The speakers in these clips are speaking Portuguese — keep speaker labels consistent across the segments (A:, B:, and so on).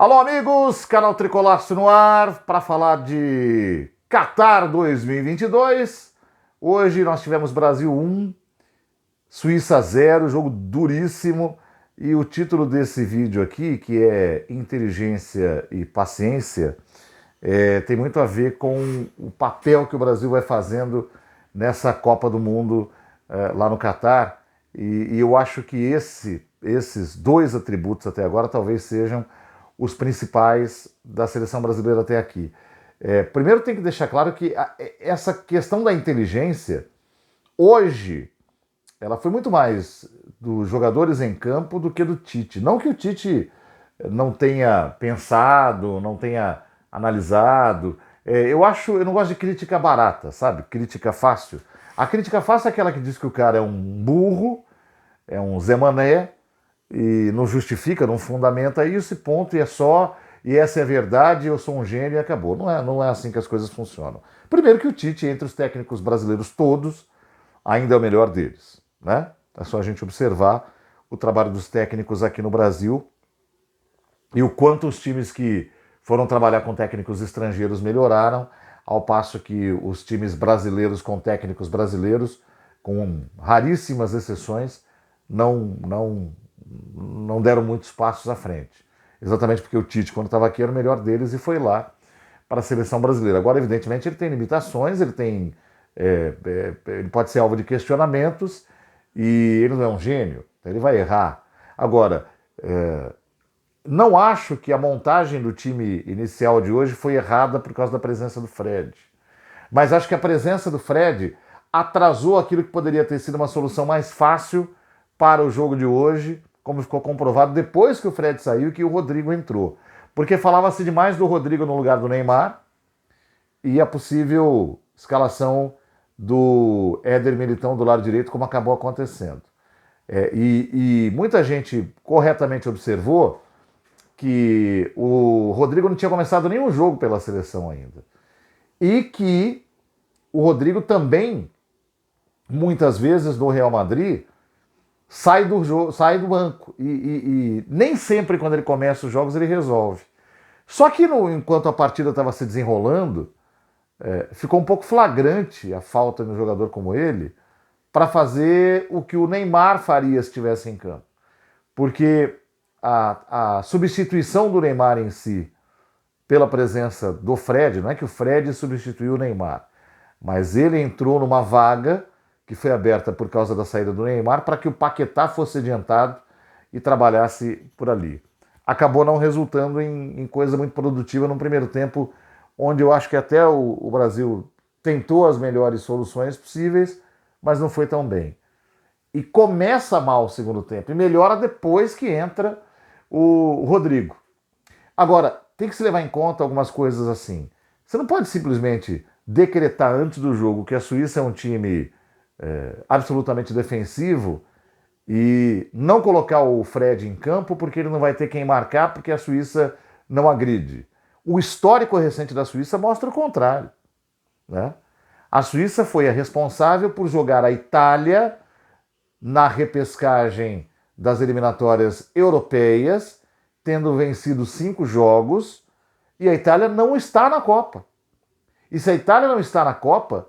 A: Alô, amigos, canal Tricolaço no ar para falar de Qatar 2022. Hoje nós tivemos Brasil 1, Suíça 0, jogo duríssimo. E o título desse vídeo aqui, que é Inteligência e Paciência, tem muito a ver com o papel que o Brasil vai fazendo nessa Copa do Mundo lá no Qatar. E eu acho que esses dois atributos até agora talvez sejam os principais da seleção brasileira até aqui. Primeiro tem que deixar claro que essa questão da inteligência, hoje, ela foi muito mais dos jogadores em campo do que do Tite. Não que o Tite não tenha pensado, não tenha analisado. Eu não gosto de crítica barata, sabe? Crítica fácil. A crítica fácil é aquela que diz que o cara é um burro, é um Zé Mané, e não justifica, não fundamenta isso, e ponto, e essa é a verdade, eu sou um gênio e acabou. Não é assim que as coisas funcionam. Primeiro que o Tite, entre os técnicos brasileiros todos, ainda é o melhor deles, né? É só a gente observar o trabalho dos técnicos aqui no Brasil e o quanto os times que foram trabalhar com técnicos estrangeiros melhoraram, ao passo que os times brasileiros com técnicos brasileiros, com raríssimas exceções, não deram muitos passos à frente. Exatamente porque o Tite, quando estava aqui, era o melhor deles e foi lá para a seleção brasileira. Agora, evidentemente, ele tem limitações, ele pode ser alvo de questionamentos e ele não é um gênio, ele vai errar. Agora, não acho que a montagem do time inicial de hoje foi errada por causa da presença do Fred. Mas acho que a presença do Fred atrasou aquilo que poderia ter sido uma solução mais fácil para o jogo de hoje, como ficou comprovado depois que o Fred saiu e que o Rodrigo entrou. Porque falava-se demais do Rodrigo no lugar do Neymar e a possível escalação do Éder Militão do lado direito, como acabou acontecendo. E muita gente corretamente observou que o Rodrigo não tinha começado nenhum jogo pela seleção ainda. E que o Rodrigo também, muitas vezes no Real Madrid, sai do banco. E nem sempre quando ele começa os jogos ele resolve. Só que enquanto a partida estava se desenrolando, ficou um pouco flagrante a falta de um jogador como ele para fazer o que o Neymar faria se estivesse em campo. Porque a substituição do Neymar em si pela presença do Fred, não é que o Fred substituiu o Neymar, mas ele entrou numa vaga que foi aberta por causa da saída do Neymar para que o Paquetá fosse adiantado e trabalhasse por ali. Acabou não resultando em coisa muito produtiva no primeiro tempo, onde eu acho que até o Brasil tentou as melhores soluções possíveis, mas não foi tão bem. E começa mal o segundo tempo, e melhora depois que entra o Rodrigo. Agora, tem que se levar em conta algumas coisas assim. Você não pode simplesmente decretar antes do jogo que a Suíça é um time absolutamente defensivo e não colocar o Fred em campo porque ele não vai ter quem marcar porque a Suíça não agride. O histórico recente da Suíça mostra o contrário, né? A Suíça foi a responsável por jogar a Itália na repescagem das eliminatórias europeias, tendo vencido 5 jogos, e a Itália não está na Copa. E se a Itália não está na Copa,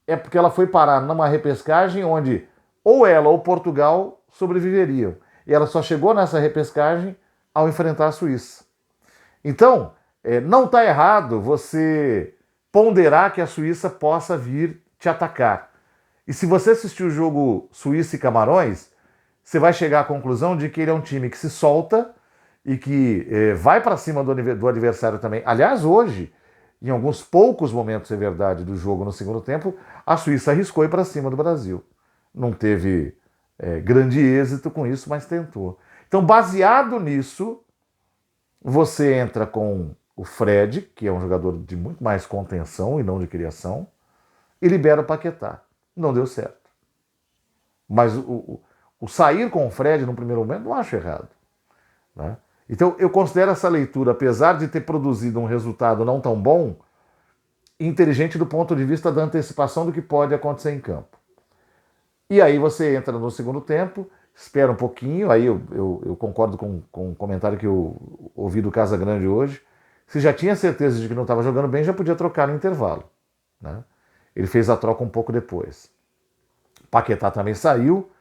A: é porque ela foi parar numa repescagem onde ou ela ou Portugal sobreviveriam. E ela só chegou nessa repescagem ao enfrentar a Suíça. Então, não está errado você ponderar que a Suíça possa vir te atacar. E se você assistir o jogo Suíça e Camarões, você vai chegar à conclusão de que ele é um time que se solta e que vai para cima do adversário também. Aliás, hoje, em alguns poucos momentos, é verdade, do jogo no segundo tempo, a Suíça arriscou ir para cima do Brasil. Não teve grande êxito com isso, mas tentou. Então, baseado nisso, você entra com o Fred, que é um jogador de muito mais contenção e não de criação, e libera o Paquetá. Não deu certo. Mas o sair com o Fred no primeiro momento não acho errado, né? Então eu considero essa leitura, apesar de ter produzido um resultado não tão bom, inteligente do ponto de vista da antecipação do que pode acontecer em campo. E aí você entra no segundo tempo, espera um pouquinho, aí eu concordo com o comentário que o ouvi do Casagrande hoje, se já tinha certeza de que não estava jogando bem, já podia trocar no intervalo, né? Ele fez a troca um pouco depois. Paquetá também saiu,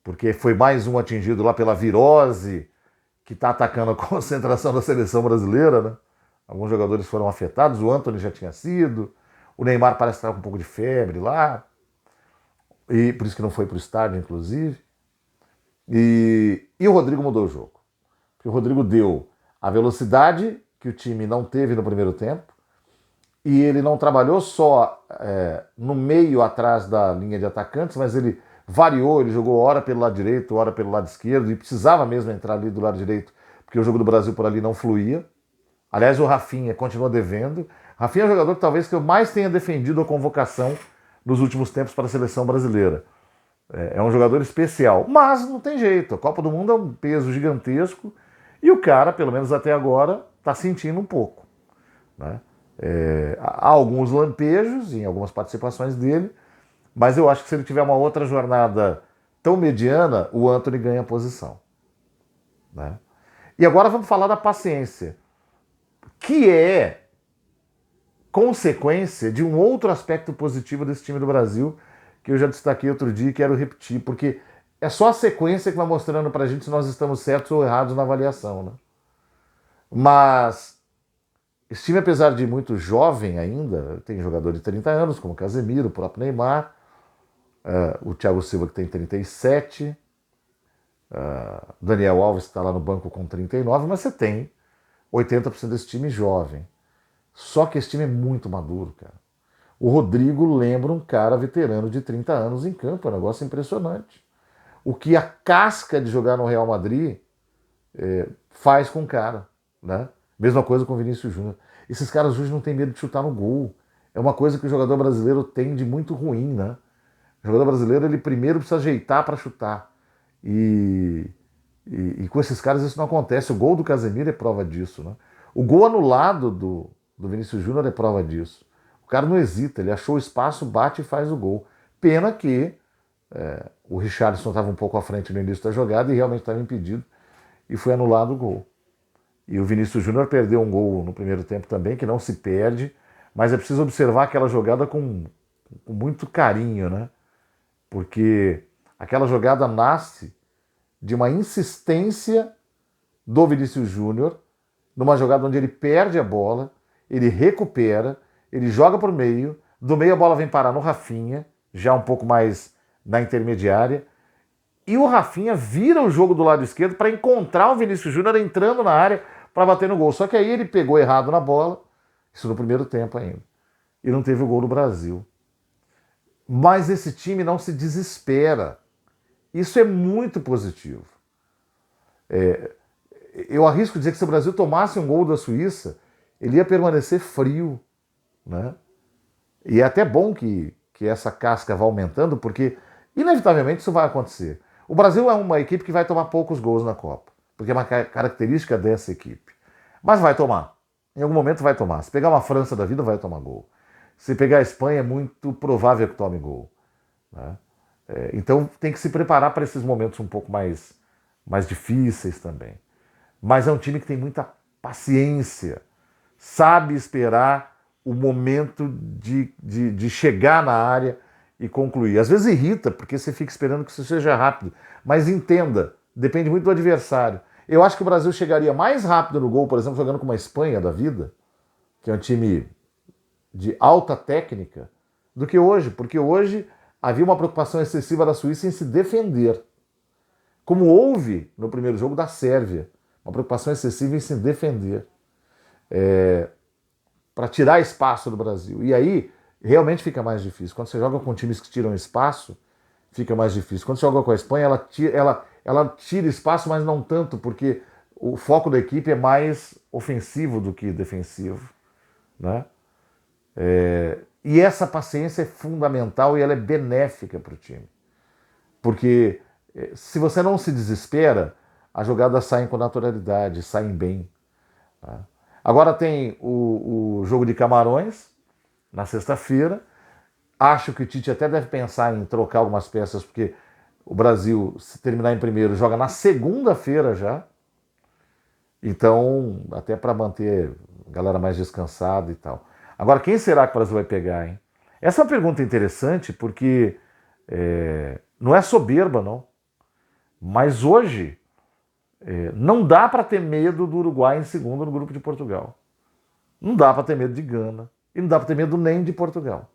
A: porque foi mais um atingido lá pela virose, que está atacando a concentração da seleção brasileira, né? Alguns jogadores foram afetados, o Antony já tinha sido, o Neymar parece estar com um pouco de febre lá, e por isso que não foi para o estádio, inclusive. E o Rodrigo mudou o jogo. Porque o Rodrigo deu a velocidade que o time não teve no primeiro tempo, e ele não trabalhou só no meio atrás da linha de atacantes, mas ele variou, ele jogou hora pelo lado direito, hora pelo lado esquerdo, e precisava mesmo entrar ali do lado direito, porque o jogo do Brasil por ali não fluía. Aliás, o Rafinha continua devendo. Rafinha é o jogador que talvez que eu mais tenha defendido a convocação nos últimos tempos para a seleção brasileira. É um jogador especial, mas não tem jeito. A Copa do Mundo é um peso gigantesco e o cara, pelo menos até agora, está sentindo um pouco, né? Há alguns lampejos em algumas participações dele, mas eu acho que se ele tiver uma outra jornada tão mediana, o Antony ganha posição, né? E agora vamos falar da paciência, que é consequência de um outro aspecto positivo desse time do Brasil, que eu já destaquei outro dia e quero repetir, porque é só a sequência que vai mostrando pra gente se nós estamos certos ou errados na avaliação, né? Mas esse time, apesar de muito jovem ainda, tem jogador de 30 anos, como o Casemiro, o próprio Neymar, o Thiago Silva que tem 37, Daniel Alves que está lá no banco com 39, mas você tem 80% desse time jovem. Só que esse time é muito maduro, cara. O Rodrigo lembra um cara veterano de 30 anos em campo, é um negócio impressionante. O que a casca de jogar no Real Madrid faz com o cara, né? Mesma coisa com o Vinícius Júnior. Esses caras hoje não têm medo de chutar no gol. É uma coisa que o jogador brasileiro tem de muito ruim, né? O jogador brasileiro, ele primeiro precisa ajeitar para chutar. E com esses caras isso não acontece. O gol do Casemiro é prova disso, né? O gol anulado do Vinícius Júnior é prova disso. O cara não hesita, ele achou o espaço, bate e faz o gol. Pena que o Richarlison estava um pouco à frente no início da jogada e realmente estava impedido e foi anulado o gol. E o Vinícius Júnior perdeu um gol no primeiro tempo também, que não se perde, mas é preciso observar aquela jogada com muito carinho, né? Porque aquela jogada nasce de uma insistência do Vinícius Júnior, numa jogada onde ele perde a bola, ele recupera, ele joga por meio, do meio a bola vem parar no Rafinha, já um pouco mais na intermediária, e o Rafinha vira o jogo do lado esquerdo para encontrar o Vinícius Júnior entrando na área para bater no gol. Só que aí ele pegou errado na bola, isso no primeiro tempo ainda, e não teve o gol do Brasil. Mas esse time não se desespera. Isso é muito positivo. Eu arrisco dizer que se o Brasil tomasse um gol da Suíça, ele ia permanecer frio, né? E é até bom que essa casca vá aumentando, porque inevitavelmente isso vai acontecer. O Brasil é uma equipe que vai tomar poucos gols na Copa, porque é uma característica dessa equipe. Mas vai tomar. Em algum momento vai tomar. Se pegar uma França da vida, vai tomar gol. Se pegar a Espanha, é muito provável que tome gol, né? Então tem que se preparar para esses momentos um pouco mais difíceis também. Mas é um time que tem muita paciência, sabe esperar o momento de chegar na área e concluir. Às vezes irrita, porque você fica esperando que isso seja rápido, mas entenda, depende muito do adversário. Eu acho que o Brasil chegaria mais rápido no gol, por exemplo, jogando com uma Espanha da vida, que é um time de alta técnica, do que hoje, porque hoje havia uma preocupação excessiva da Suíça em se defender, como houve no primeiro jogo da Sérvia, uma preocupação excessiva em se defender, para tirar espaço do Brasil. E aí realmente fica mais difícil. Quando você joga com times que tiram espaço, fica mais difícil. Quando você joga com a Espanha, ela tira espaço, mas não tanto, porque o foco da equipe é mais ofensivo do que defensivo, né? E essa paciência é fundamental e ela é benéfica para o time. Porque se você não se desespera, as jogadas saem com naturalidade, saem bem, tá? Agora tem o jogo de Camarões, na sexta-feira. Acho que o Tite até deve pensar em trocar algumas peças, porque o Brasil, se terminar em primeiro, joga na segunda-feira já. Então, até para manter a galera mais descansada e tal. Agora, quem será que o Brasil vai pegar, hein? Essa é uma pergunta interessante porque não é soberba, não. Mas hoje não dá para ter medo do Uruguai em segundo no grupo de Portugal. Não dá para ter medo de Gana. E não dá para ter medo nem de Portugal.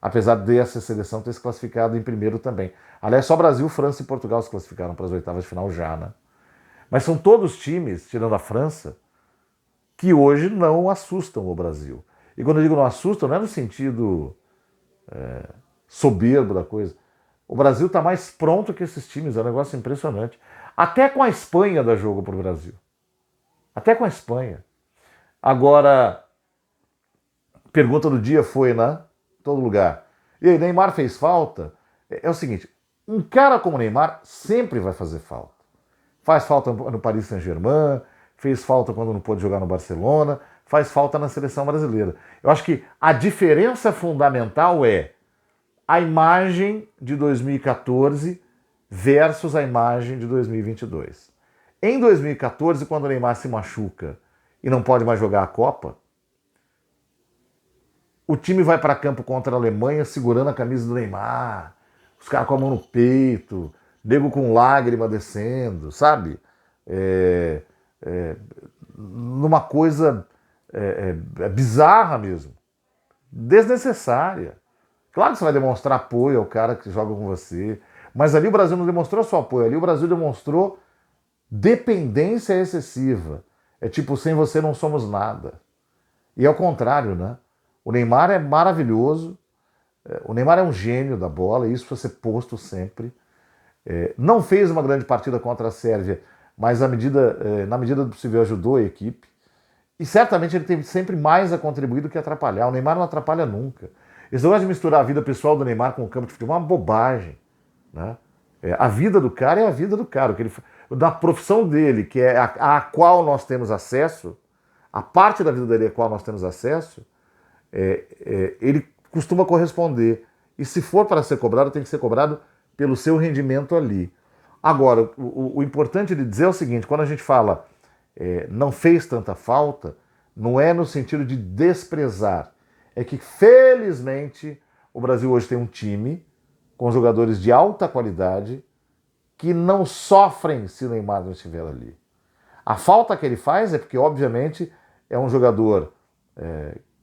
A: Apesar dessa seleção ter se classificado em primeiro também. Aliás, só Brasil, França e Portugal se classificaram para as oitavas de final já, né? Mas são todos times, tirando a França, que hoje não assustam o Brasil. E quando eu digo não assustam, não é no sentido soberbo da coisa. O Brasil está mais pronto que esses times, é um negócio impressionante. Até com a Espanha dá jogo para o Brasil. Até com a Espanha. Agora, pergunta do dia foi, né? Todo lugar. E aí, Neymar fez falta? É o seguinte, um cara como Neymar sempre vai fazer falta. Faz falta no Paris Saint-Germain, fez falta quando não pôde jogar no Barcelona, faz falta na seleção brasileira. Eu acho que a diferença fundamental é a imagem de 2014 versus a imagem de 2022. Em 2014, quando o Neymar se machuca e não pode mais jogar a Copa, o time vai para campo contra a Alemanha segurando a camisa do Neymar, os caras com a mão no peito, nego com lágrima descendo, sabe? Numa coisa bizarra mesmo, desnecessária. Claro que você vai demonstrar apoio ao cara que joga com você, mas ali o Brasil não demonstrou só apoio, ali o Brasil demonstrou dependência excessiva. É tipo, sem você não somos nada. E é o contrário, né? O Neymar é maravilhoso, o Neymar é um gênio da bola, e isso precisa ser posto sempre. Não fez uma grande partida contra a Sérvia, mas na medida do possível ajudou a equipe. E certamente ele tem sempre mais a contribuir do que atrapalhar. O Neymar não atrapalha nunca. Esse negócio de misturar a vida pessoal do Neymar com o campo de futebol é uma bobagem, né? A vida do cara é a vida do cara. Da profissão dele, que é a qual nós temos acesso, a parte da vida dele a qual nós temos acesso, ele costuma corresponder. E se for para ser cobrado, tem que ser cobrado pelo seu rendimento ali. Agora, o importante de dizer é o seguinte, quando a gente fala não fez tanta falta, não é no sentido de desprezar. É que, felizmente, o Brasil hoje tem um time com jogadores de alta qualidade que não sofrem se o Neymar não estiver ali. A falta que ele faz é porque, obviamente, é um jogador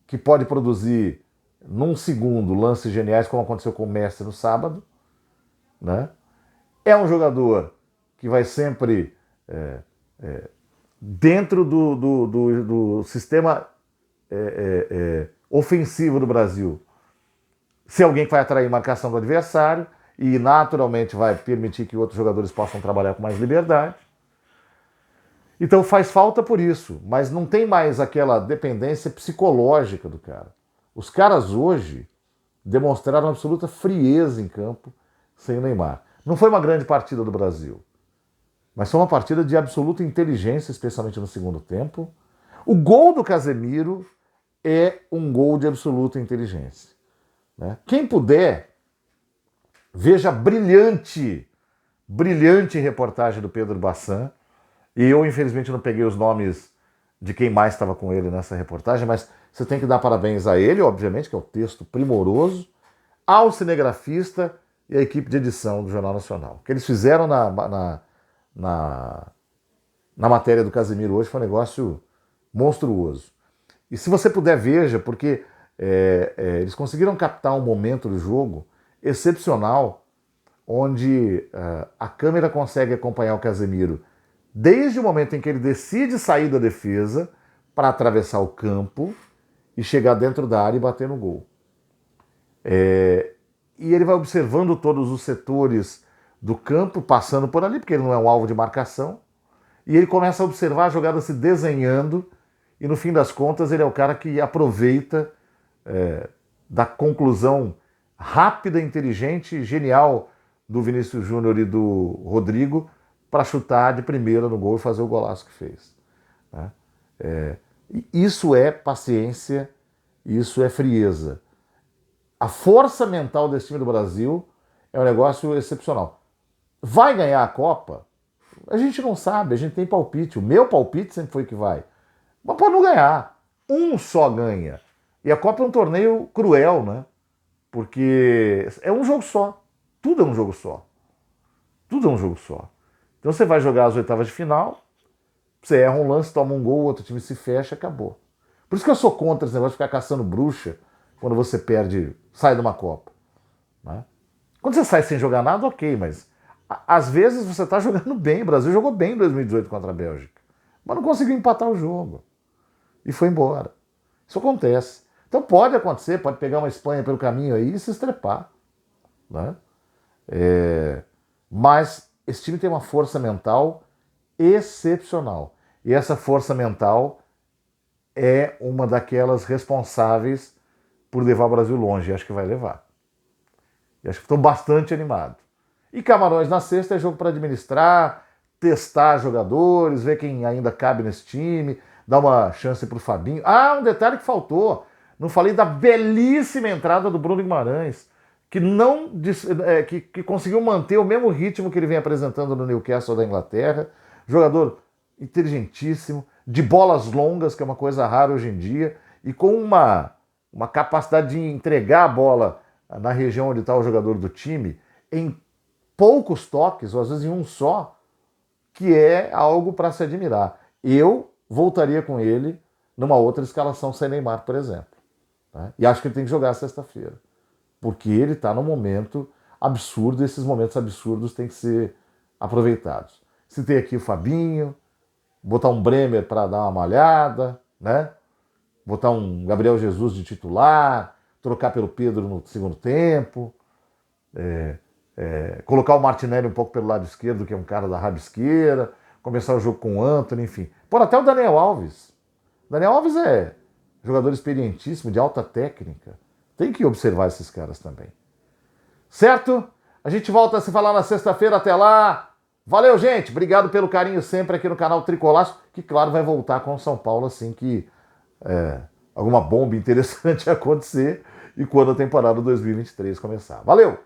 A: que pode produzir num segundo lances geniais, como aconteceu com o Messi no sábado, né? É um jogador que vai sempre dentro do sistema ofensivo do Brasil ser alguém que vai atrair marcação do adversário e naturalmente vai permitir que outros jogadores possam trabalhar com mais liberdade. Então faz falta por isso, mas não tem mais aquela dependência psicológica do cara. Os caras hoje demonstraram absoluta frieza em campo sem o Neymar. Não foi uma grande partida do Brasil, mas foi uma partida de absoluta inteligência, especialmente no segundo tempo. O gol do Casemiro é um gol de absoluta inteligência, né? Quem puder, veja a brilhante reportagem do Pedro Bassan. E eu, infelizmente, não peguei os nomes de quem mais estava com ele nessa reportagem, mas você tem que dar parabéns a ele, obviamente, que é um texto primoroso, ao cinegrafista e à equipe de edição do Jornal Nacional. O que eles fizeram na matéria do Casemiro hoje foi um negócio monstruoso. E se você puder, veja, porque eles conseguiram captar um momento do jogo excepcional, onde a câmera consegue acompanhar o Casemiro desde o momento em que ele decide sair da defesa para atravessar o campo e chegar dentro da área e bater no gol. E ele vai observando todos os setores do campo, passando por ali, porque ele não é um alvo de marcação, e ele começa a observar a jogada se desenhando, e no fim das contas ele é o cara que aproveita da conclusão rápida, inteligente e genial do Vinícius Júnior e do Rodrigo para chutar de primeira no gol e fazer o golaço que fez, né? Isso é paciência, isso é frieza. A força mental desse time do Brasil é um negócio excepcional. Vai ganhar a Copa? A gente não sabe, a gente tem palpite. O meu palpite sempre foi que vai. Mas pode não ganhar. Um só ganha. E a Copa é um torneio cruel, né? Porque é um jogo só. Tudo é um jogo só. Tudo é um jogo só. Então você vai jogar as oitavas de final, você erra um lance, toma um gol, o outro time se fecha, acabou. Por isso que eu sou contra esse negócio de ficar caçando bruxa quando você perde, sai de uma Copa. Né? Quando você sai sem jogar nada, ok, mas às vezes você está jogando bem. O Brasil jogou bem em 2018 contra a Bélgica, mas não conseguiu empatar o jogo. E foi embora. Isso acontece. Então pode acontecer, pode pegar uma Espanha pelo caminho aí e se estrepar. Né? Mas esse time tem uma força mental excepcional. E essa força mental é uma daquelas responsáveis por levar o Brasil longe. E acho que vai levar. E acho que estou bastante animado. E Camarões na sexta é jogo para administrar, testar jogadores, ver quem ainda cabe nesse time, dar uma chance para o Fabinho. Ah, um detalhe que faltou. Não falei da belíssima entrada do Bruno Guimarães, que não que conseguiu manter o mesmo ritmo que ele vem apresentando no Newcastle da Inglaterra. Jogador inteligentíssimo, de bolas longas, que é uma coisa rara hoje em dia, e com uma capacidade de entregar a bola na região onde está o jogador do time, em poucos toques, ou às vezes em um só, que é algo para se admirar. Eu voltaria com ele numa outra escalação sem Neymar, por exemplo. Né? E acho que ele tem que jogar sexta-feira. Porque ele está num momento absurdo, e esses momentos absurdos têm que ser aproveitados. Se tem aqui o Fabinho, botar um Bremer para dar uma malhada, né? Botar um Gabriel Jesus de titular, trocar pelo Pedro no segundo tempo, colocar o Martinelli um pouco pelo lado esquerdo, que é um cara da rabisqueira, começar o jogo com o Antony, enfim. Por até o Daniel Alves. Daniel Alves é jogador experientíssimo, de alta técnica. Tem que observar esses caras também. Certo? A gente volta a se falar na sexta-feira. Até lá. Valeu, gente. Obrigado pelo carinho sempre aqui no canal Tricolaço, que, claro, vai voltar com o São Paulo assim que alguma bomba interessante acontecer e quando a temporada 2023 começar. Valeu!